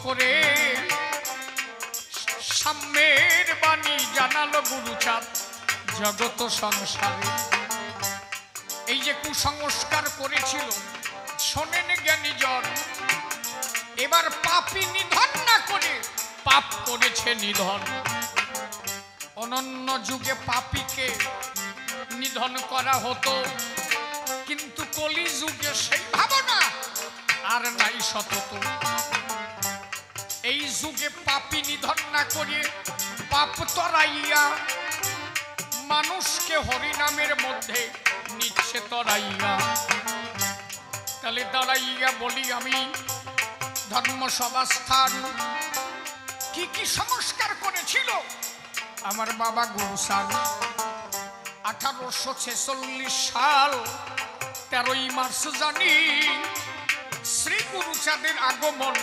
করে সাম্যের বাণী জানালো গুরুচাঁদ জগত সংসারে। এই যে কুসংস্কার করেছিল শোনেন জ্ঞানীজন, এবার পাপী নিধন না করে পাপ করেছে নিধন। অনন্য যুগে পাপীকে নিধন করা হতো, কিন্তু কলি যুগে সেই ভাবনা আর নাই সতত। এই যুগে পাপী নিধন না করে পাপ তরাইয়া মানুষকে হরিনামের মধ্যে নিচ্ছে তরাইয়া। তাহলে দাঁড়াইয়া বলি আমি ধর্মসভাস্থান কি কি সংস্কার করেছিল আমার বাবা গুরুচাঁদ। 1846 সাল 13ই মার্চ জানি শ্রী গুরুচাঁদের আগমন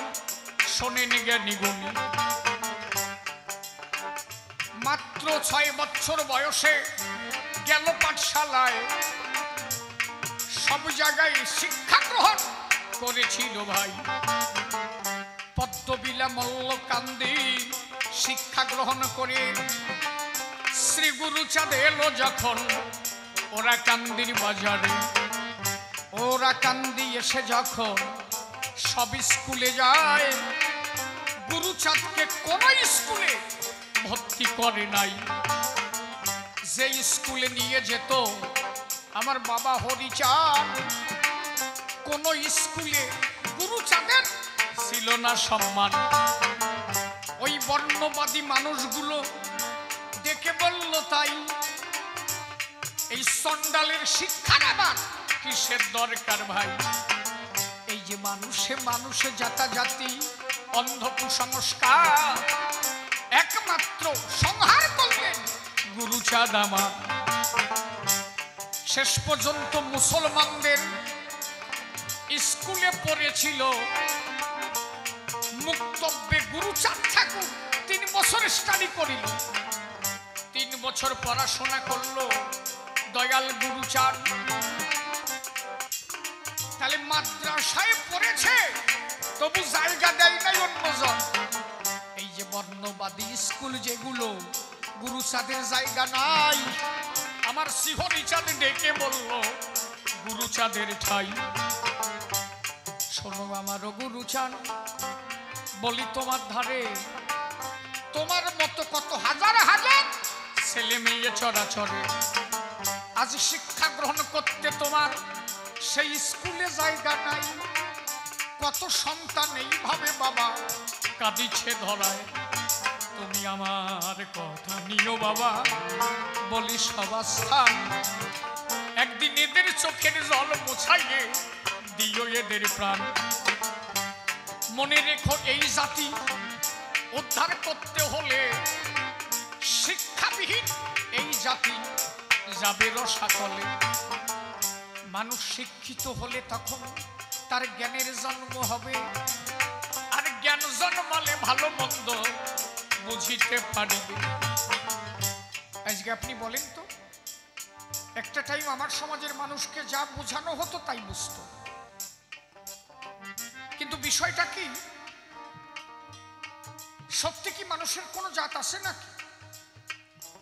শোনেন জ্ঞানীগুণী। মাত্র 6 বছর বয়সে গেল পাঠশালায়, সব জায়গায় শিক্ষা গ্রহণ করেছিল ভাই। পদ্মবিলা মল্লকান্দি শিক্ষা গ্রহণ করে শ্রী গুরুচাঁদ এলো যখন ওরা কান্দির বাজারে। ওরা কান্দি এসে যখন সব স্কুলে যায়, গুরুচাঁদকে কোন স্কুলে ভর্তি করে নাই। যে স্কুলে নিয়ে যেত আমার বাবা হরিচাঁদ, কোন স্কুলে গুরুচাঁদের ছিল না সম্মান। ওই বর্ণবাদী মানুষগুলো দেখে বলল তাই এই সন্ডালের শিক্ষা নেবার কিসের দরকার ভাই। এই যে মানুষে মানুষে জাতাজাতি অন্ধ কুসংস্কার একমাত্র সংহার করলেন গুরুচাঁদ আমার। শেষ পর্যন্ত মুসলমানদের স্কুলে পড়েছিল মুক্তব্যে গুরুচাঁদ ঠাকুর। 3 বছর স্টাডি করিল, 3 বছর পড়াশোনা করলো দয়াল গুরুচাঁদ। তাহলে মাদ্রাসায় পড়েছে তবু জায়গা দেয় নাই অন্যজন। এই যে বর্ণবাদী স্কুল যেগুলো, গুরুচাঁদের জায়গা নাই। আমার হরিচাঁদ ডেকে বলল গুরুচাঁদের ঠাই। শোনো আমারও গুরুচাঁদ, বলি তোমার ধারে তোমার মতো কত হাজার হাজার ছেলে মেয়ে চরাচরে আজ শিক্ষা গ্রহণ করতে তোমার সেই স্কুলে জায়গা নাই। কত সন্তান এইভাবে বাবা কাঁদিছে ধরায়। তুমি আমার কথা নিও বাবা, বলি সবাস্থান। একদিন এদের চোখের জল মোছাইয়ে দিও এদের প্রাণ। মনে রেখো এই জাতি উদ্ধার করতে হলে শিক্ষাবিহীন এই জাতি যাবে রসাতলে। মানুষ শিক্ষিত হলে তখন তার জ্ঞানের জন্ম হবে, আর জ্ঞান জন্মালে ভালো মন্দ বুঝিতে পারিবে। আজকে আপনি বলেন তো, একটা টাইম আমার সমাজের মানুষকে যা বোঝানো হতো তাই বুঝতো, কিন্তু বিষয়টা কি সত্যি কি মানুষের কোনো জাত আছে নাকি?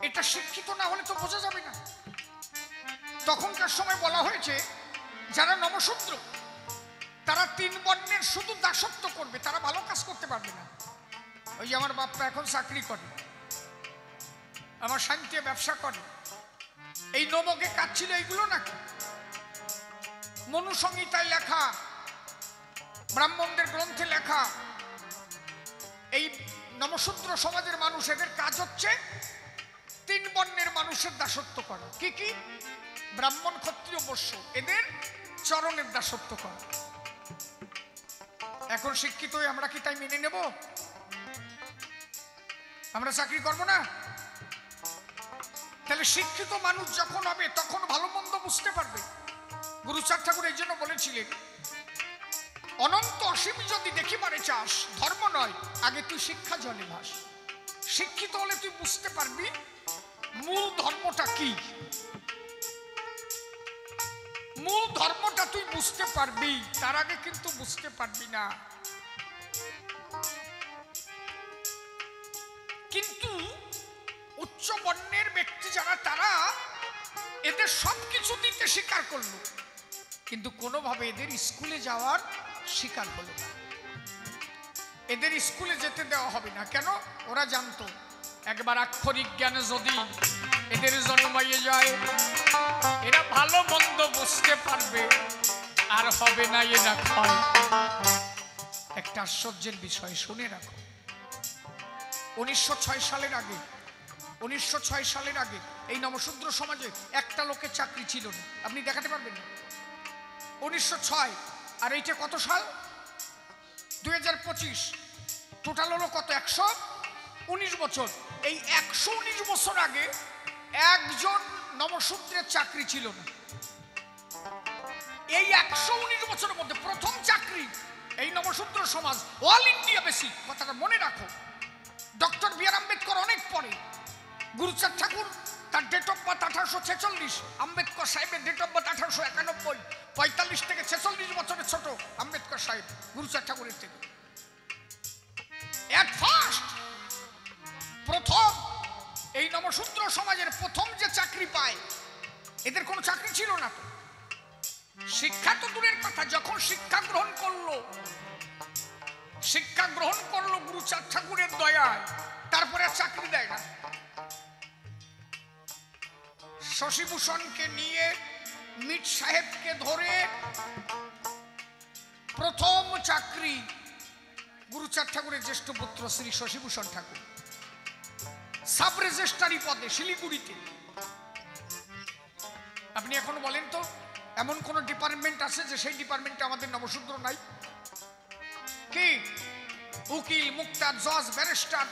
এটা শিক্ষিত না হলে তো বোঝা যাবে না। তখনকার সময় বলা হয়েছে যারা নমশূদ্র তারা 3 বর্ণের শুধু দাসত্ব করবে, তারা ভালো কাজ করতে পারবে না। ওই যে আমার বাপ্পা এখন চাকরি করে, আমার শান্তি ব্যবসা করে, এই নমকে কাজ ছিল এইগুলো নাকি? মনুসংহিতায় লেখা, ব্রাহ্মণদের গ্রন্থে লেখা, এই নমশূদ্র সমাজের মানুষ এদের কাজ হচ্ছে 3 বর্ণের মানুষের দাসত্ব করা। কি কি? ব্রাহ্মণ, ক্ষত্রিয়, বৈশ্য, এদের চরণের দাসত্ব করা। এখন শিক্ষিত হয়ে আমরা কি তাই মেনে নেব? আমরা চাকরি করব না? তাহলে শিক্ষিত মানুষ যখন হবে তখন ভালো মন্দ বুঝতে পারবে। গুরুচাঁদ ঠাকুর এই জন্য বলেছিলেন, অনন্ত অসীম যদি দেখিবারে চাস ধর্ম নয়, আগে তুই শিক্ষা জলে ভাস। শিক্ষিত হলে তুই বুঝতে পারবি মূল ধর্মটা কি। মূল ধর্মটা তুই বুঝতে পারবি, তার আগে কিন্তু বুঝতে পারবি না। সবকিছু দিতে স্বীকার করলো, কিন্তু কোনোভাবে এদের স্কুলে যাওয়ার স্বীকার হলো না। এদের স্কুলে যেতে দেওয়া হবে না। কেন? ওরা জানতো একবার আক্ষরিক জ্ঞানে যদি এদের জন্মাইয়ে যায়, এরা ভালো মন্দ বুঝতে পারবে, আর হবে না এরা ক্ষয়। একটা আশ্চর্যের বিষয় শুনে রাখো, 1906 সালের আগে এই নমশূদ্র সমাজে একটা লোকের চাকরি ছিল না। আপনি দেখাতে পারবেন না? 1906 আর এইটা কত সাল? 2025। টোটাল হলো কত? 119 বছর। এই 119 বছর আগে একজন নমশূদ্রের চাকরি ছিল না। এই 119 বছরের মধ্যে প্রথম চাকরি এই নমশূদ্র সমাজ, অল ইন্ডিয়া বেসিক। কথাটা মনে রাখো। ডক্টর বি আর আম্বেদকর অনেক পরে, গুরুচাঁদ ঠাকুর তার ডেট অফ বার্থ 1846, আম্বেদকর সাহেবের ডেট অফ বার্থ 1891। 45 থেকে 46 বছরের ছোট আম্বেদকর সাহেব গুরুচাঁদ ঠাকুরের থেকে। এট ফার্স্ট প্রথম এই নমশূদ্র সমাজের প্রথম যে চাকরি পায়, এদের কোনো চাকরি ছিল না। তো শিক্ষা তো দূরের কথা, যখন শিক্ষা গ্রহণ করলো গুরুচাঁদ ঠাকুরের দয়ায়, তারপরে চাকরি দেয় না। শশীভূষণকে নিয়ে মিট সাহেবকে ধরে প্রথম চাকরি গুরুচাঁদ ঠাকুরের জ্যেষ্ঠ পুত্র শ্রী শশীভূষণ ঠাকুর, সাব রেজিস্ট্রারি পদে শিলিগুড়িতে। আপনি এখন বলেন তো, এমন কোন ডিপার্টমেন্ট আছে যে সেই ডিপার্টমেন্টে আমাদের নমশূদ্র নাই? কি উকিল, মুক্তার, জজ, ব্যারিস্টার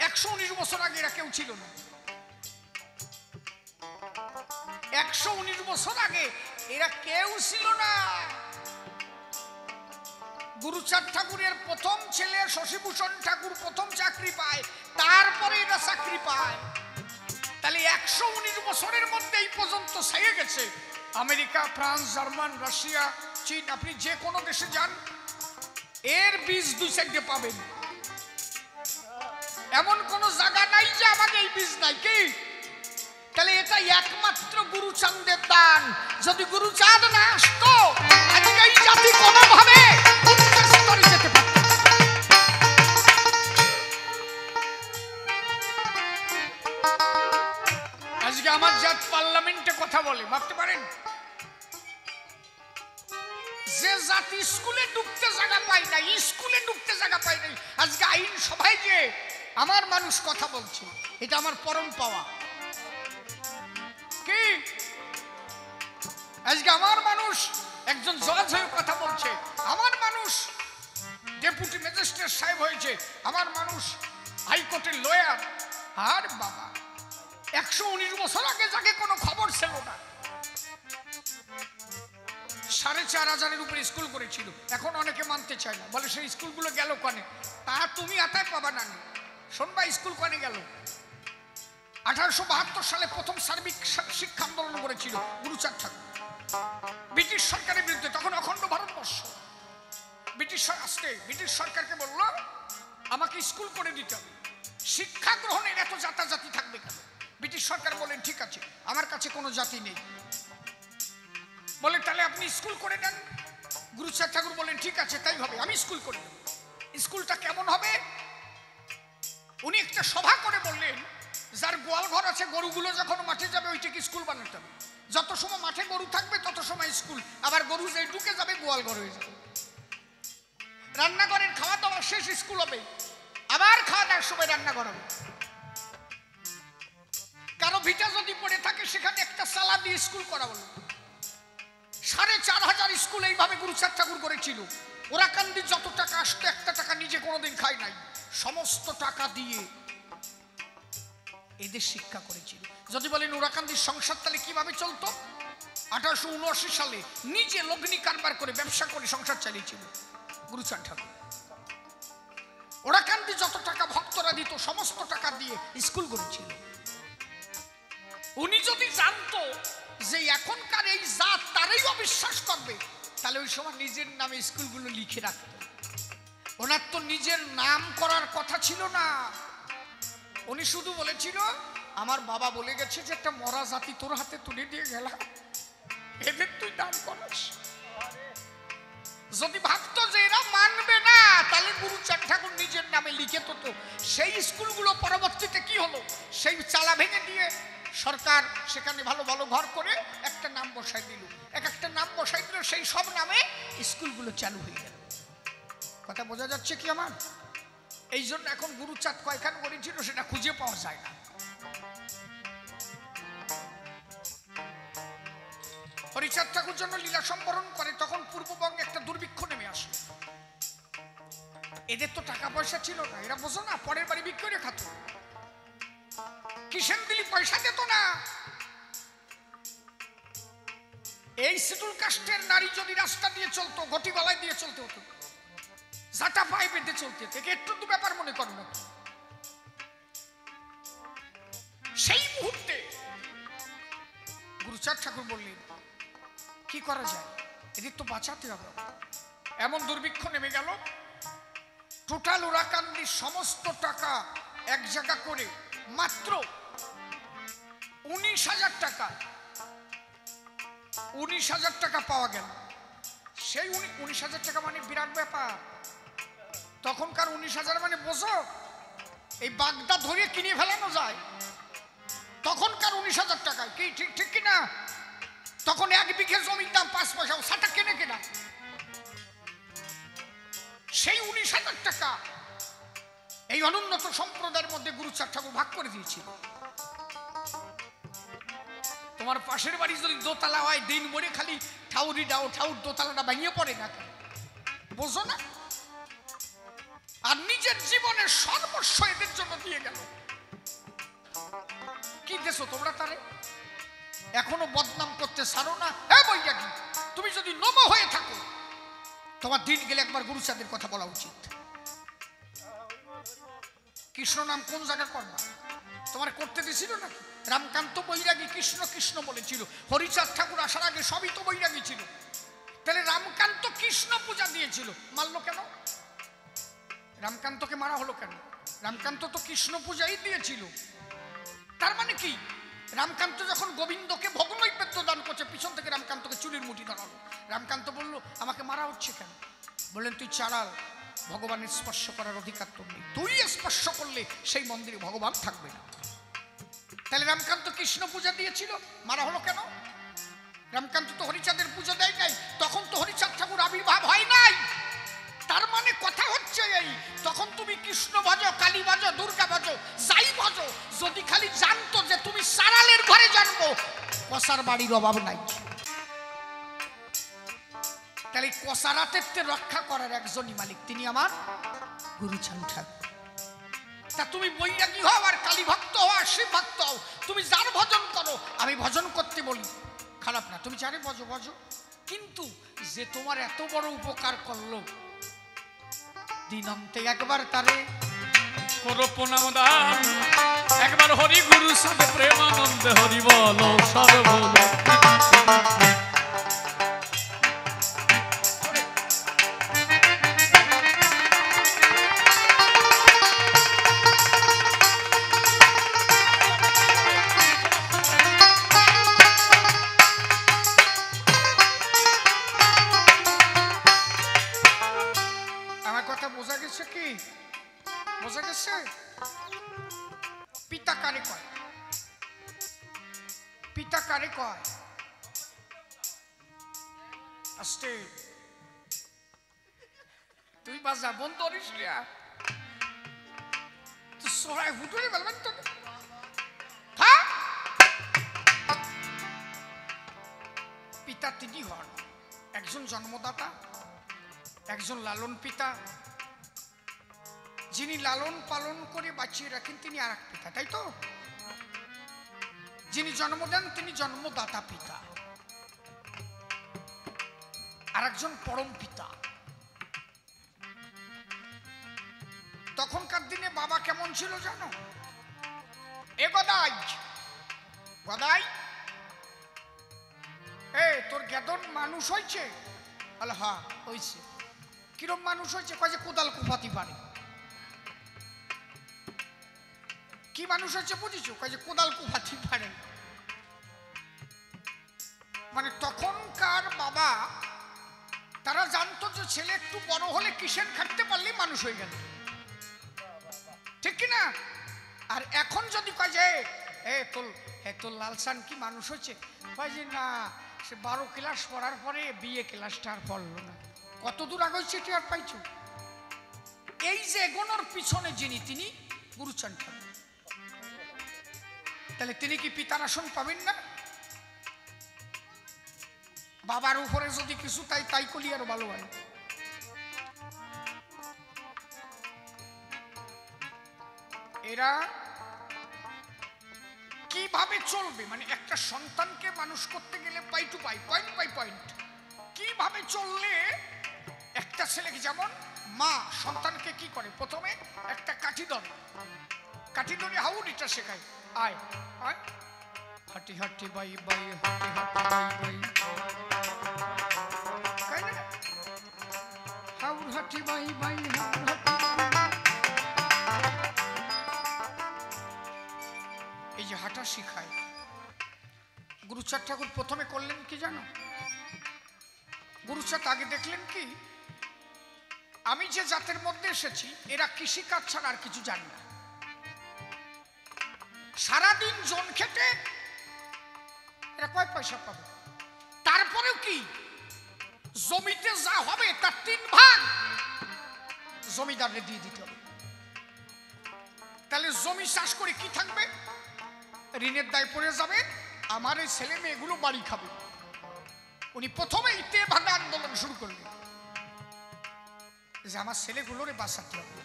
119 বছর আগে এরা কেউ ছিল না। 119 বছর আগে এরা কেউ ছিল না। গুরুচাঁদ ঠাকুরের প্রথম ছেলে শশীভূষণ ঠাকুর প্রথম চাকরি পায়, তারপরে এরা চাকরি পায়। তাহলে 119 বছরের মধ্যে এই পর্যন্ত ছেয়ে গেছে। আমেরিকা, ফ্রান্স, জার্মান, রাশিয়া, চীন, আপনি যে কোনো দেশে যান, এর বীজ দুই সাইডে পাবেন। এমন কোন জায়গা নাই যে আমাদের এই বীজ নাই। কি? তাহলে এটা একমাত্র গুরুচাঁদের দান। যদি গুরুচাঁদ না আসতো, আজকে এই জাতি কোনোভাবে উচ্চ স্তরে যেতে পারত। আজকে আমার জাত পার্লামেন্টে কথা বলে, ভাবতে পারেন? যে জাতি স্কুলে ঢুকতে জায়গা পায় না, স্কুলে ঢুকতে জায়গা পায় নাই, আজকে আইন সভায় যে আমার মানুষ কথা বলছে, এটা আমার পরম পাওয়া। কি? আজকে আমার মানুষ একজন জজ হয়ে কথা বলছে, আমার মানুষ ডেপুটি ম্যাজিস্ট্রেট সাহেব হয়েছে, আমার মানুষ হাইকোর্টের লয়ার। আর বাবা, 119 বছর আগে যাকে কোনো খবর ছিল না, 4,500-এর উপরে স্কুল করেছিল। এখন অনেকে মানতে চায় না, বলে সেই স্কুলগুলো গেল কানে। তা তুমি আতায় পাবা না। শোনবা স্কুল কানে গেল। 1872 সালে প্রথম সার্বিক শিক্ষা আন্দোলন করেছিল গুরুচাঁদ ঠাকুর ব্রিটিশ সরকারের বিরুদ্ধে। তখন অখণ্ড ভারতবর্ষ। ব্রিটিশ সরকারকে বলল, আমাকে স্কুল করে দিতে হবে, শিক্ষা গ্রহণের এত জাতাজাতি থাকবে কেন? ব্রিটিশ সরকার বলেন, ঠিক আছে, আমার কাছে কোনো জাতি নেই। বলে, তাহলে আপনি স্কুল করে দেন। গুরুচাঁদ ঠাকুর বলেন, ঠিক আছে, তাই হবে, আমি স্কুল করে দেব। স্কুলটা কেমন হবে? উনি একটা সভা করে বললেন, যার গোয়াল ঘর আছে, গরুগুলো যখন মাঠে যাবে ওইটাকে স্কুল বানাতে হবে। যত সময় মাঠে গরু থাকবে তত সময় স্কুল, আবার গরু যে ঢুকে যাবে গোয়াল ঘর হয়ে যাবে। রান্নাঘরের খাওয়া দাওয়া শেষ, স্কুল হবে, আবার খাওয়া দাওয়ার সময় রান্নাঘর হবে। কারো ভিটা যদি পড়ে থাকে, সেখানে একটা সালা দিয়ে স্কুল করা হলো। 4,500 স্কুল এইভাবে গুরুচাঁদ ঠাকুর করেছিল। ওরাকান্দি যত টাকা আসতো, একটা টাকা নিজে কোনোদিন খায় নাই, সমস্ত টাকা দিয়ে এদের শিক্ষা করেছিল। যদি বলেন ওরাকান্দির সংসার তাহলে কিভাবে চলতো? 1879 সালে নিজে লগ্নি কারবার করে, ব্যবসা করে সংসার চালিয়েছিল গুরুচাঁদ ঠাকুর। ওরাকান্দি যত টাকা ভক্তরা দিত, সমস্ত টাকা দিয়ে স্কুল করেছিল। উনি যদি জানতো যে এখনকার এই জাত তারই অবিশ্বাস করবে, তাহলে ওই সময় নিজের নামে স্কুলগুলো লিখে রাখত। ওনার তো নিজের নাম করার কথা ছিল না। উনি শুধু বলেছিল, আমার বাবা বলে গেছে যে একটা মরা জাতি তোর হাতে তুলে দিয়ে গেলাম, এদের তুই দান করিস। যদি ভাবতো যে এরা মানবে না, তাহলে গুরুচাঁদ ঠাকুর নিজের নামে লিখে তো। সেই স্কুলগুলো পরবর্তীতে কি হলো, সেই চালা ভেঙে দিয়ে সরকার সেখানে ভালো ভালো ঘর করে একটা নাম বসাই দিল, এক একটা নাম বসাই দিল, সেই সব নামে স্কুলগুলো চালু হয়ে গেল। কথা বোঝা যাচ্ছে কি আমার? এই জন্য এখন গুরুচাঁদ কয়খান করেছিল সেটা খুঁজে পাওয়া যায় না। হরিচাঁদ ঠাকুর জন্য লীলা সম্বরণ করে, তখন পূর্ববঙ্গে একটা দুর্ভিক্ষ নেমে আসে। এদের তো টাকা পয়সা ছিল না, এরা বোঝো না, পরের বাড়ি বিক্রি করে খাত। কিষেন দিলি পয়সা দিত না। এই শিডুল কাস্টের নারী যদি রাস্তা দিয়ে চলতো, ঘটি গলায় দিয়ে চলতে হতো, জাটা পায়ে বেঁধে চলতে হতো, একটু তো ব্যাপার মনে করো না। সেই মুহূর্তে গুরুচাঁদ ঠাকুর বললেন কি করা যায়, এদের তো বাঁচাতে হবে। এমন দুর্ভিক্ষ নেমে গেল, টোটাল ওরাকান্দির সমস্ত টাকা এক জায়গা করে মাত্র 19,000 টাকা, 19,000 টাকা পাওয়া গেল। সেই 19,000 টাকা মানে বিরাট ব্যাপার। তখনকার 19,000 মানে বোঝো, এই বাগদা ধরে কিনে ফেলানো যায় তখনকার 19,000 টাকায়। কি ঠিক ঠিক কিনা? তখন 1 বিঘে জমির দাম 5 পয়সাও, সেটা কেনে কেনা। সেই 19,000 টাকা এই অনুন্নত সম্প্রদায়ের মধ্যে গুরুচাঁদ ঠাকুর ভাগ করে দিয়েছিল। তোমার পাশের বাড়ি যদি দোতলা হয়, দিন ভরে খালি ঠাউরি দাও, ঠাউর দোতলাটা ভেঙে পড়ে না, বোঝো না? আর নিজের জীবনের সর্বস্ব এদের জন্য দিয়ে গেল। কি দেশো তোমরা তারে? এখনো বদনাম করতে ছাড়ো না। হ্যাঁ বৈরাগী, তুমি যদি নম হয়ে থাকো, তোমার দিন গেলে একবার গুরুচাঁদের কথা বলা উচিত। কৃষ্ণ নাম কোন জায়গায় করবা? তোমার করতে দিছিল নাকি? রামকান্ত বৈরাগী কৃষ্ণ কৃষ্ণ বলেছিল। হরিচাঁদ ঠাকুর আসার আগে সবই তো বৈরাগী ছিল। তাহলে রামকান্ত কৃষ্ণ পূজা দিয়েছিল, মারলো কেন? রামকান্তকে মারা হলো কেন? রামকান্ত তো কৃষ্ণ পূজাই দিয়েছিল। তার মানে কি, রামকান্ত যখন গোবিন্দকে ভোগ নৈবেদ্য দান করছে, পিছন থেকে রামকান্তকে চুরির মুঠি ধরালো। রামকান্ত বলল আমাকে মারা হচ্ছে কেন? বললেন তুই চালাল, ভগবানের স্পর্শ করার অধিকার তোর নেই, তুই স্পর্শ করলে সেই মন্দিরে ভগবান থাকবে না। তাহলে রামকান্ত কৃষ্ণ পূজা দিয়েছিল, মারা হলো কেন? রামকান্ত তো হরিচাঁদের পুজো দেয় নাই, তখন তো হরিচাঁদ ঠাকুর আবির্ভাব হয় নাই। তার মানে কথা হচ্ছে এই, তখন তুমি কৃষ্ণ ভজো, কালী ভজো, দুর্গা ভজো, যাই ভজো, যদি খালি জানতো যে তুমি সারালের ঘরে জন্ম, কসার বাড়ির অভাব নাই। তাহলে কসারাতে রক্ষা করার একজনই মালিক, তিনি আমার গুরুচাঁদ ঠাকুর। তা তুমি বৈরাগী হও আর কালী ভক্ত হও আর শিব ভক্ত হও, তুমি যার ভজন করো, আমি ভজন করতে বলি খারাপ না, তুমি যারে ভজো ভজো। কিন্তু যে তোমার এত বড় উপকার করলো, দিনন্তে একবার তারে করো প্রণাম দান, একবার হরি গুরু সাথে প্রেমানন্দে হরি বলো সর্বলো। আমার কথা বোঝা গেছে কি? বোঝা গেছে? পিতা কারে কয়? পিতা কারে কয়? আস্তে তুই বাজা বন্ধ করিস না, তুই সরাই ফুটুরে বলবেন তো। পিতা তিনি হন একজন জন্মদাতা, একজন লালন পিতা, যিনি লালন পালন করে বাঁচিয়ে রাখেন তিনি আর এক পিতা, তাই তো? যিনি জন্ম দেন তিনি জন্মদাতা পিতা, আর একজন পরম পিতা। তখনকার দিনে বাবা কেমন ছিল জানো? এ গদাই, গদাই এ তোর গেদন মানুষ হয়েছে? আল হ্যাঁ হয়েছে। কিরম মানুষ হয়েছে? কয় যে কোদাল কুপাতি পারে। কি মানুষ হচ্ছে বুঝেছো? কয় যে কোদাল কুপাতে পারে। মানে তখনকার বাবা তারা জানতো যে ছেলে একটু বড় হলে কিষেন খাটতে পারলেই মানুষ হয়ে গেল, ঠিক কিনা? আর এখন যদি কয় যে তোর লালসান কি মানুষ হচ্ছে, কয় যে না, সে 12 ক্লাস পড়ার পরে বিয়ে ক্লাসটা আর পড়লো না। কত দূর আগে চিঠি আর পাইছো? এই যে এগোনোর পিছনে যিনি, তিনি গুরুচাঁদ ঠাকুর। তাহলে তিনি কি পিতার আসন পাবেন না? বাবার উপরে যদি কিছু তাই করলি আরো ভালো হয়। এরা কিভাবে চলবে, মানে একটা সন্তানকে মানুষ করতে গেলে pie to pie, point by point কিভাবে চললে একটা ছেলেকে, যেমন মা সন্তানকে কি করে, প্রথমে একটা কাঠি ধরে হাউডিটা শেখায়, আয় আয় হাঁটি হাঁটি বাই বাই, হাঁটি হাঁটি বাই বাই, হাউর হাঁটি বাই বাই, হাউর হাঁটি। এই যে হাঁটা শিখায়, গুরুচাঁদ ঠাকুর প্রথমে করলেন কি জানো? গুরুচাঁদ আগে দেখলেন কি, আমি যে জাতের মধ্যে এসেছি এরা কৃষিকাজ ছাড়া আর কিছু জানে না, সারাদিন জন খেটে এরা কয় পয়সা পাবে, তারপরেও কি জমিতে যা হবে তার 3 ভাগ জমিদারকে দিয়ে দিতে হবে। তাহলে জমি চাষ করে কি থাকবে? ঋণের দায় পড়ে যাবে, আমার এই ছেলে মেয়েগুলো বাড়ি খাবে। উনি প্রথমেই তেভাগা আন্দোলন শুরু করলেন যে আমার ছেলেগুলোরে বাঁচাতে হবে।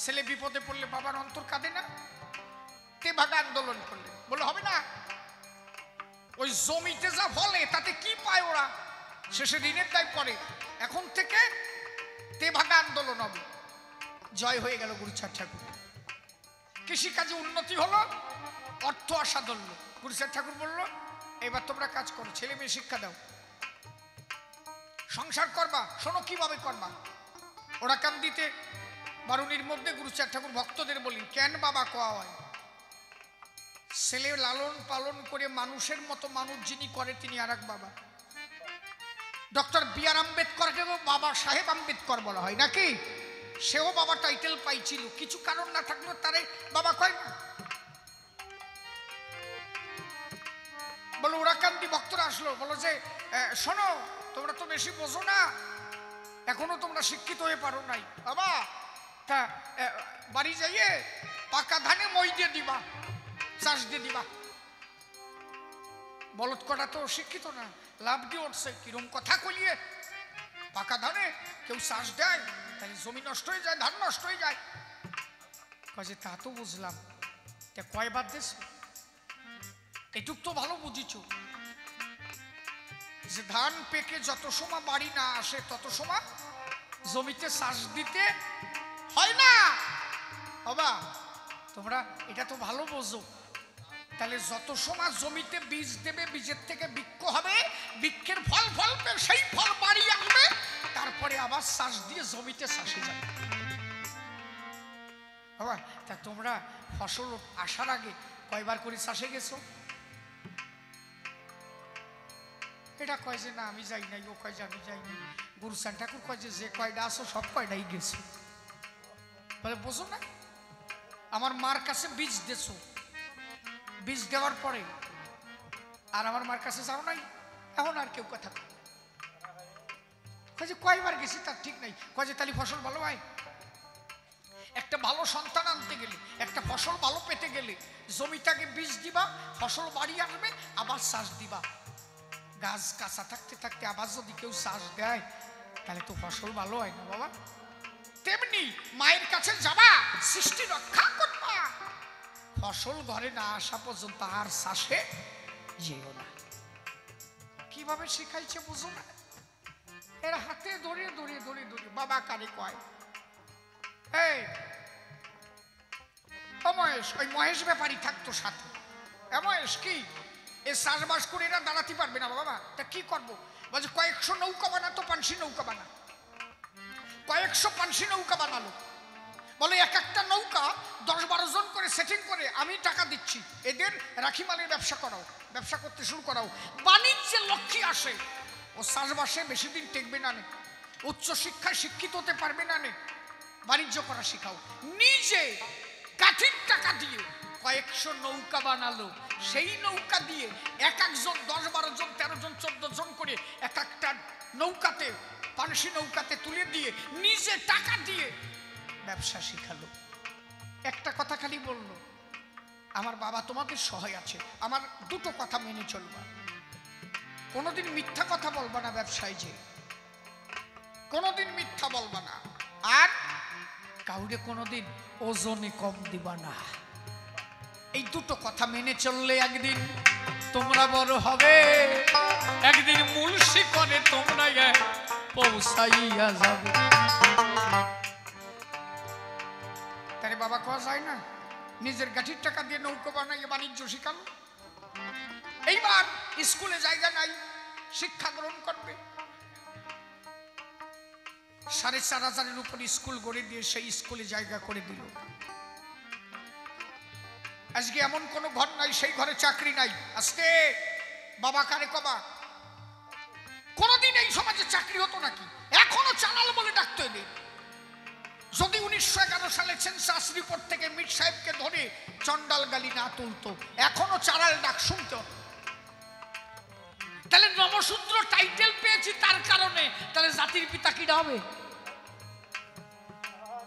ছেলে বিপদে পড়লে বাবার অন্তর কাঁদে না? তেভাগা আন্দোলন করলেন, বলে হবে না, ওই জমিতে যা ফলে তাতে কি পায় ওরা, শেষে ঋণের দায় পড়ে, এখন থেকে তেভাগা আন্দোলন হবে। জয় হয়ে গেল গুরুচাঁদ ঠাকুর। কৃষিকাজে উন্নতি হলো, অর্থ আসা ধরলো। গুরুচাঁদ ঠাকুর বলল, এবার তোমরা কাজ করো, ছেলে মেয়ে শিক্ষা দাও, সংসার করবা, শোনো কিভাবে করবা। ওরা কান দিতে বারুনির মধ্যে গুরুচাঁদ ঠাকুর ভক্তদের বলেন, কেন বাবা কোয়া হয়, ছেলে লালন পালন করে মানুষের মতো মানুষ যিনি করে তিনি আর এক বাবা। Doctor B.R.. আম্বেদকরকে বাবা সাহেব আম্বেদকর বলা হয় নাকি? সেও বাবা টাইটেল পাইছিল, কিছু কারণ না থাকলেও তারে বাবা কয় না। বলো ওরাকান্দি ভক্তরা আসলো, বলো যে শোনো, তোমরা তো বেশি বোঝো না, এখনো তোমরা শিক্ষিত হয়ে পারো নাই বাবা, তা বাড়ি যাইয়ে পাকা ধানে মই দিয়ে দিবা, চাষ দিয়ে দিবা। বলদ কটা তো শিক্ষিত না, লাভ দিয়ে উঠছে, কিরম কথা কলিয়ে, পাকা ধানে কেউ চাষ দেয় তাহলে জমি নষ্ট হয়ে যায়, ধান নষ্ট হয়ে যায়। কাজে তা তো বুঝলাম, তা কয়বার দেশ এটুক তো ভালো বুঝিছ যে ধান পেকে যত সময় বাড়ি না আসে তত সময় জমিতে চাষ দিতে হয় না। বাবা তোমরা এটা তো ভালো বোঝো, তাহলে যত সময় জমিতে বীজ দেবে, বীজের থেকে বৃক্ষ হবে, বৃক্ষের ফল ফলবে, সেই ফল বাড়ি আসবে, তারপরে আবার চাষ দিয়ে জমিতে চাষে যাবে। বাবা তা তোমরা ফসল আসার আগে কয়বার করে চাষে গেছো? এটা কয় যে না আমি যাই নাই, ও কয় যে আমি যাই নাই। গুরুচাঁদ ঠাকুর কয় যে কয়টা আসো সব কয়টাই গেছো। বলে বোঝো না, আমার মার কাছে বীজ দেছো, বীজ দেওয়ার পরে আর আমার মার কাছে যাও নাই, এখন আর কেউ কথা কয় যে কয়বার গেছি তার ঠিক নাই। কয় যে তাহলে ফসল ভালো হয়? একটা ভালো সন্তান আনতে গেলে, একটা ফসল ভালো পেতে গেলে জমিটাকে বীজ দিবা, ফসল বাড়ি আসবে, আবার চাষ দিবা। গাছ কাঁচা থাকতে থাকতে আবার যদি কেউ চাষ দেয় তাহলে তো ফসল ভালো হয় না বাবা। তেমনি মায়ের কাছে যাবা, সৃষ্টি রক্ষা করবা, ফসল ঘরে না আসা পর্যন্ত আর চাষে যেও না। কিভাবে শিখাইছে বুঝো না? এর হাতে ধরে ধরে ধরে ধরে বাবা কারে কয়, এই মহেশ, ওই মহেশ ব্যাপারী থাকতো সাথে। মহেশ কি এ চাষবাস করে এরা দাঁড়াতে পারবে না বাবা, তা কি করবো? বলছে কয়েকশো নৌকা বানাতো, পানসি নৌকা বানা, কয়েকশো পানসি নৌকা বানালো। বলে এক একটা নৌকা 10-12 জন করে সেটিং করে আমি টাকা দিচ্ছি, এদের রাখি মালের ব্যবসা করাও, ব্যবসা করতে শুরু করাও। বাণিজ্যের লক্ষ্যে আসে, ও চাষবাসে বেশি দিন টেকবে না নে, উচ্চ শিক্ষায় শিক্ষিত হতে পারবে না নে, বাণিজ্য করা শিখাও। নিজে কাঠির টাকা দিয়ে কয়েকশো নৌকা বানালো, সেই নৌকা দিয়ে এক একজন 10-12 জন 13 জন 14 জন করে এক একটা নৌকাতে, পানসি নৌকাতে তুলে দিয়ে নিজে টাকা দিয়ে ব্যবসা শিখালো। একটা কথা খালি বললো, আমার বাবা তোমাদের সহায় আছে, আমার দুটো কথা মেনে চলবা, কোনোদিন মিথ্যা কথা বলবা না ব্যবসায়, যে কোনোদিন মিথ্যা বলবা না, আর কাউরে কোনোদিন ওজনে কম দিবা না। এই দুটো কথা মেনে চললে একদিন তোমরা বড় হবে, একদিন মূল শিখরে তোমরা পৌঁছাইয়া যাবে। তারে বাবা কোয়া যায় না, নিজের গাঠির টাকা দিয়ে নৌকো বানাইয়ে বাণিজ্য শিখালো। এইবার স্কুলে জায়গা নাই, শিক্ষা গ্রহণ করবে, 4,500 উপর স্কুল গড়ে দিয়ে সেই স্কুলে জায়গা করে দিল। আজকে এমন কোন ঘর নাই সেই ঘরে চাকরি নাই। আজকে বাবা কারে কবা, কোনদিন এই সমাজে চাকরি হতো নাকি? এখনো চালাল বলে ডাকতো এদের। যদি 1911 সালে সেন্সাস রিপোর্ট থেকে মির সাহেবকে ধরে চন্ডাল গালি না তুলতো, এখনো চালাল ডাক শুনতো। তাহলে নমশূদ্র টাইটেল পেয়েছি তার কারণে, তাহলে জাতির পিতা কিটা হবে?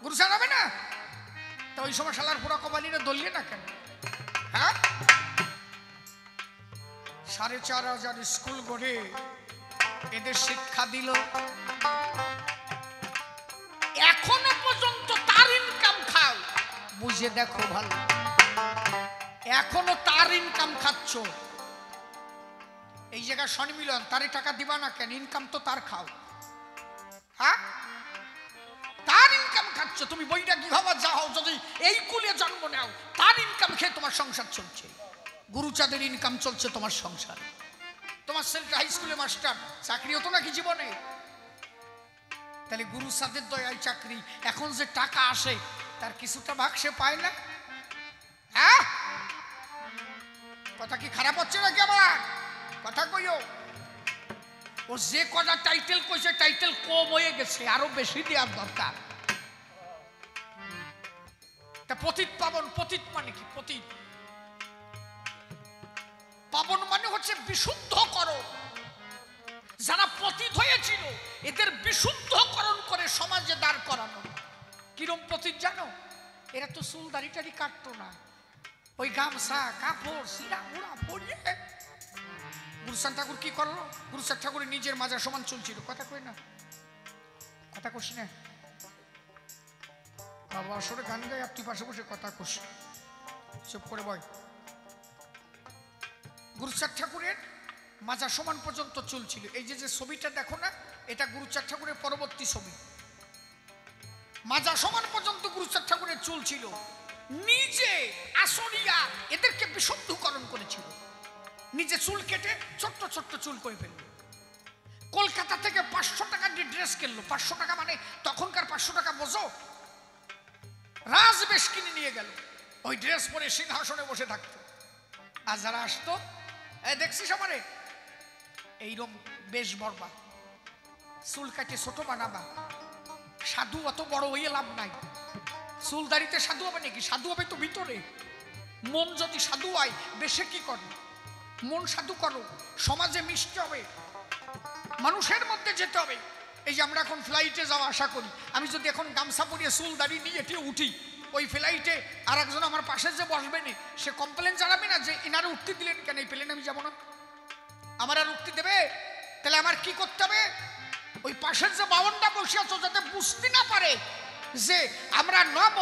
গুরু স্যার হবে না? তো ওই সময় শালার পুরা কবালিরা দলিয়ে না কেন? হ্যাঁ, 4,500 স্কুল গড়ে এদের শিক্ষা দিল, এখনো পর্যন্ত তার ইনকাম খাও। বুঝে দেখো ভালো, এখনো তার ইনকাম খাচ্ছ। এই জায়গায় স্বনিমিলন, তারে টাকা দিবা না কেন? ইনকাম তো তার খাও। হ্যাঁ, তার ইনকাম খাচ্ছ। তুমি বইটা কি হওয়া যাও, যদি এই কুলে জন্ম নাও, তার ইনকাম খেয়ে তোমার সংসার চলছে। গুরুচাঁদের ইনকাম চলছে তোমার সংসার। তোমার ছেলেটা হাই স্কুলে মাস্টার, চাকরি হতো নাকি জীবনে? তাহলে গুরু সাদের দয়ায় চাকরি। এখন যে টাকা আসে তার কিছুটা ভাগ সে পায় না। হ্যাঁ, কথা কি খারাপ হচ্ছে নাকি? আমার কথা কইও, ও যে কটা টাইটেল কইছে টাইটেল কম হয়ে গেছে, আরো বেশি দেওয়ার দরকার। তা পতিত পাবন, পতিত মানে কি? পতিত পাবন মানে হচ্ছে বিশুদ্ধকরণ। যারা পতিত হয়েছিল এদের বিশুদ্ধকরণ করে সমাজে দাঁড় করানো। কিরম পতিত জানো? এরা তো চুল দাড়ি টাড়ি কাটতো না, ওই গামছা কাপড় সিরা মুড়া পরিয়ে। গুরুচাঁদ ঠাকুর কি করলো? গুরুচাঁদ ঠাকুরের নিজের মাজার সমান চলছিল। কথা কই না, কথা কস না বাবা, আসলে গান গাই, আপনি পাশে বসে কথা কস, চুপ করে বয়। গুরুচাঁদ ঠাকুরের মাজার সমান পর্যন্ত চলছিল। এই যে ছবিটা দেখো না, এটা গুরুচাঁদ ঠাকুরের পরবর্তী ছবি। মাজার সমান পর্যন্ত গুরুচাঁদ ঠাকুরের চুল ছিল। নিজে আসরিয়া এদেরকে বিশুদ্ধকরণ করেছিল। নিজে চুল কেটে ছোট্ট ছোট্ট চুল করে ফেলল। কলকাতা থেকে 500 টাকা দিয়ে ড্রেস কিনলো। 500 টাকা মানে তখনকার 500 টাকা বোঝো? রাজবেশ কিনে নিয়ে গেল, ওই ড্রেস পরে সিংহাসনে বসে থাকতো। আর যারা আসতো, দেখছিস আমারে এইরকম বেশ বরবা, চুল কাটে ছোট বানাবা, সাধু অত বড় হইয়ে লাভ নাই। চুল দাড়িতে সাধু হবে নাকি? সাধু হবে তো ভিতরে। মন যদি সাধু হয়, বেশে কি করো? মন সাধু করো, সমাজে মিশতে হবে, মানুষের মধ্যে যেতে হবে। এই যে আমরা এখন ফ্লাইটে যাওয়া আশা করি, আমি যদি এখন গামছা পরিয়ে চুল দাড়ি নিয়ে এটি উঠি, ওই ফ্লাইটে আর একজন আমার পাশে যে বসবে না, সে কমপ্লেন জানাবে না যে ইনারে উঠতে দিলেন কেন, এই প্লেনে আমি যাবো না? আমার আর উঠতে দেবে? তাহলে আমার কি করতে হবে? ওই পাশের যে বাউন্ডা বসে আছো, যাতে বুঝতে না পারে যে আমরা নব,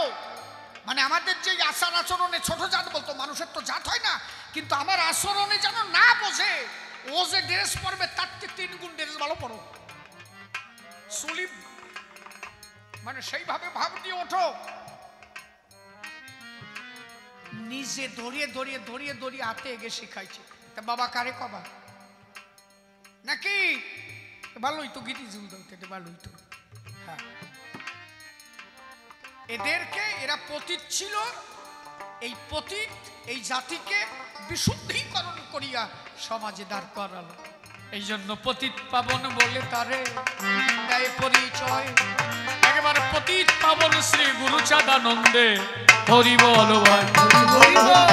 মানে আমাদের যে আচার আচরণে ছোট জাত বলতো, মানুষের তো জাত হয় না, কিন্তু আমার আচরণে যেন না বোঝে ও যে ড্রেস পরবে তার 3 গুণ ড্রেস ভালো পরো। সুলিপ মানে সেইভাবে ভাব দিয়ে ওঠো। নিজে ধরিয়ে ধরিয়ে ধরিয়ে ধরিয়ে হাতে এগে শিখাইছে। তা বাবা কারে কবা নাকি? ভালোই তো গীতি জুল দিতে, ভালোই তো। হ্যাঁ, এদেরকে, এরা পতিত ছিল, এই পতিত এই জাতিকে বিশুদ্ধীকরণ করিয়া সমাজে দাঁড় করালো। এই জন্য পতিত পাবন বলে তারে দেয় পরিচয়। একবার পতিত পাবন শ্রী গুরুচাঁদানন্দে হরি বল ভাই হরি বল।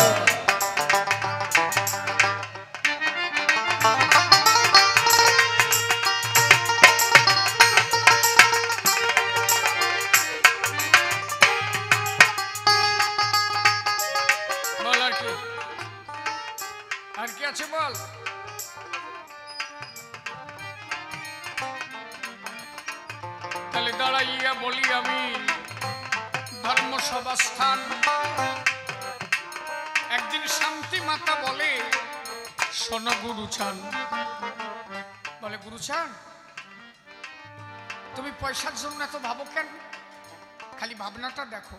আর কি আছে বল? তাহলে দাঁড়াইয়া বলি আমি ধর্মসভা স্থান। একদিন শান্তি মাতা বলে, শোনো গুরুচান, বলে গুরুচান তুমি পয়সার জন্য এত ভাবো কেন? খালি ভাবনাটা দেখো।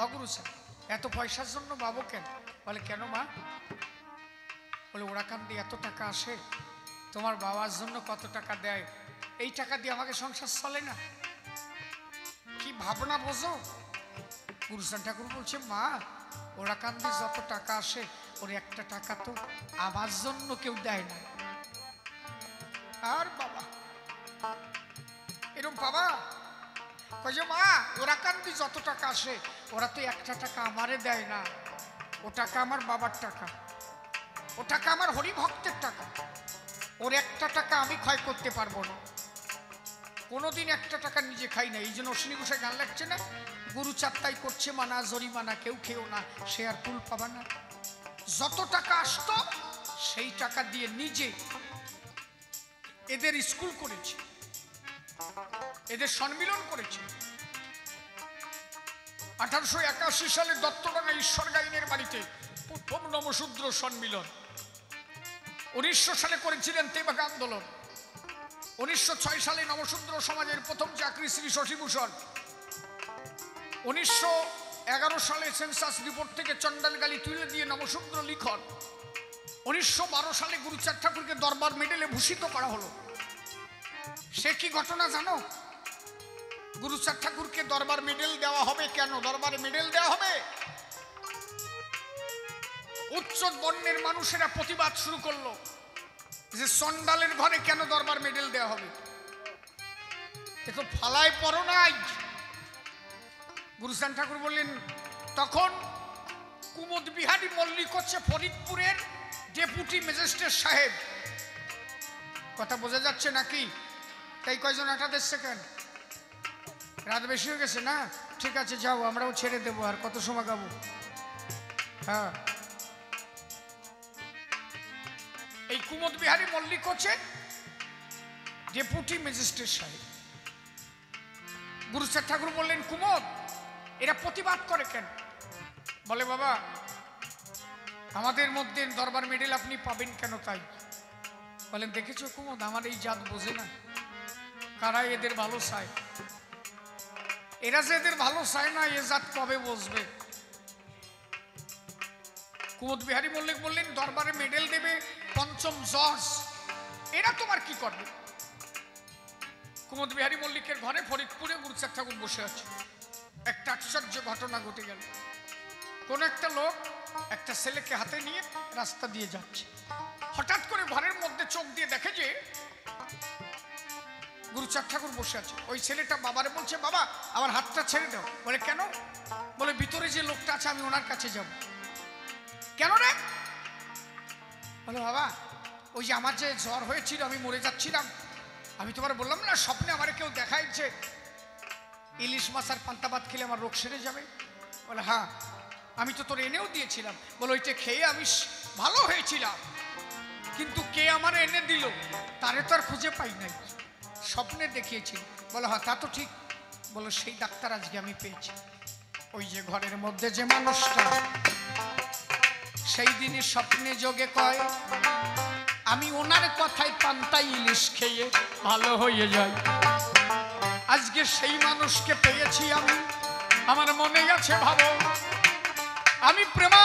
অগুরুচান এত পয়সার জন্য ভাবো কেন? বলে কেন মা? বলে ওরাকান্দি এত টাকা আসে, তোমার বাবার জন্য কত টাকা দেয়, এই টাকা দিয়ে আমাকে সংসার চলে না। কি ভাবনা বোঝো? গুরুচান ঠাকুর বলছে মা ওরাকান্দি যত টাকা আসে ওর একটা টাকা তো আমার জন্য কেউ দেয় না। আর বাবা এরকম বাবা কয়ে মা ওরাকান্দি যত টাকা আসে ওরা তো একটা টাকা আমারে দেয় না, ও টাকা আমার বাবার টাকা, ও টাকা আমার হরিভক্তের টাকা, ওর একটা টাকা আমি ক্ষয় করতে পারবো না। কোনোদিন একটা টাকা নিজে খাই না। এই জন্য অশ্বিনী ঘোষে গান লাগছে না, গুরু চাত্তাই করছে মানা জরিমানা, কেউ খেও না সে আর কুল পাবা না। যত টাকা আসতো সেই টাকা দিয়ে নিজে এদের স্কুল করেছে, এদের সম্মিলন করেছে। 1881 সালে দত্তডাঙ্গা ঈশ্বর গাইনের বাড়িতে প্রথম নমশূদ্র সম্মিলন। 1900 সালে করেছিলেন তেবাক আন্দোলন। 1906 সালে নমশূদ্র সমাজের প্রথম চাকরি শ্রী শশীভূষণ। 1911 সালে সেন্সাস রিপোর্ট থেকে চন্ডালগালি তুলে দিয়ে নমশূদ্র লিখন। 1912 সালে গুরুচাঁদ ঠাকুরকে দরবার মেডেলে ভূষিত করা হলো। সে কি ঘটনা জানো? গুরুচাঁদ ঠাকুরকে দরবার মেডেল দেওয়া হবে কেন? দরবারে মেডেল দেওয়া হবে, উচ্চ বর্ণের মানুষেরা প্রতিবাদ শুরু করলো যে চন্ডালের ঘরে কেন দরবার মেডেল দেওয়া হবে, এ তো ফালায় পড়ো নাই। গুরুচাঁদ ঠাকুর বললেন, তখন কুমুদ বিহারী মল্লিক হচ্ছে ফরিদপুরের ডেপুটি ম্যাজিস্ট্রেট সাহেব। কথা বোঝা যাচ্ছে নাকি? তাই কয়জন 28 সেকেন্ড রাত বেশি হয়ে গেছে না? ঠিক আছে যাও, আমরাও ছেড়ে দেবো। আর কত সময় গাবো? হ্যাঁ, এই কুমুদ বিহারী মল্লিক হচ্ছে ডেপুটি ম্যাজিস্ট্রেট সাহেব। গুরুচাঁদ ঠাকুর বললেন, কুমুদ এরা প্রতিবাদ করে কেন? বলে বাবা আমাদের মধ্যে দরবার মেডেল আপনি পাবেন কেন? তাই বলেন, দেখেছো কুমুদ আমার এই জাত বোঝে না, কারা এদের ভালো চায়, এরা যে এদের ভালো চায় না এ জাত কবে বসবে? কুমুদ বিহারী মল্লিক বললেন, দরবারে মেডেল দেবে পঞ্চম জজ, এরা তোমার কি করবে? কুমুদ বিহারী মল্লিকের ঘরে ফরিদপুরে গুরুচাঁদ ঠাকুর বসে আছে। একটা আশ্চর্য ঘটনা ঘটে গেল। কোন একটা লোক একটা ছেলেকে হাতে নিয়ে রাস্তা দিয়ে যাচ্ছে। হঠাৎ করে ঘরের মধ্যে চোখ দিয়ে দেখে যে গুরুচাঁদ ঠাকুর বসে আছে। ওই ছেলেটা বাবারে বলছে, বাবা আমার হাতটা ছেড়ে দাও। বলে কেন? বলে ভিতরে যে লোকটা আছে আমি ওনার কাছে যাব। কেন রে? বলে বাবা ওই যে আমার যে জ্বর হয়েছিল, আমি মরে যাচ্ছিলাম, আমি তোমার বললাম না স্বপ্নে আমার কেউ দেখাইছে ইলিশ মাছ আর পান্তা ভাত খেলে আমার রোগ সেরে যাবে। বলে হ্যাঁ, আমি তো তোর এনেও দিয়েছিলাম। বলে ওইটা খেয়ে আমি ভালো হয়েছিলাম, কিন্তু কে আমার এনে দিল তারে তো আর খুঁজে পাই নাই, স্বপ্নে দেখিয়েছি। বলে হ্যাঁ তা তো ঠিক। বলো সেই ডাক্তার আজকে আমি পেয়েছি। ওই যে ঘরের মধ্যে যে মানুষটা, সেই দিনই স্বপ্নে যোগে কয় আমি ওনার কথায় পান্তা ইলিশ খেয়ে ভালো হয়ে যায়। আজকে সেই মানুষকে পেয়েছি আমি। আমার মনে গেছে ভাবো, আমি প্রেমা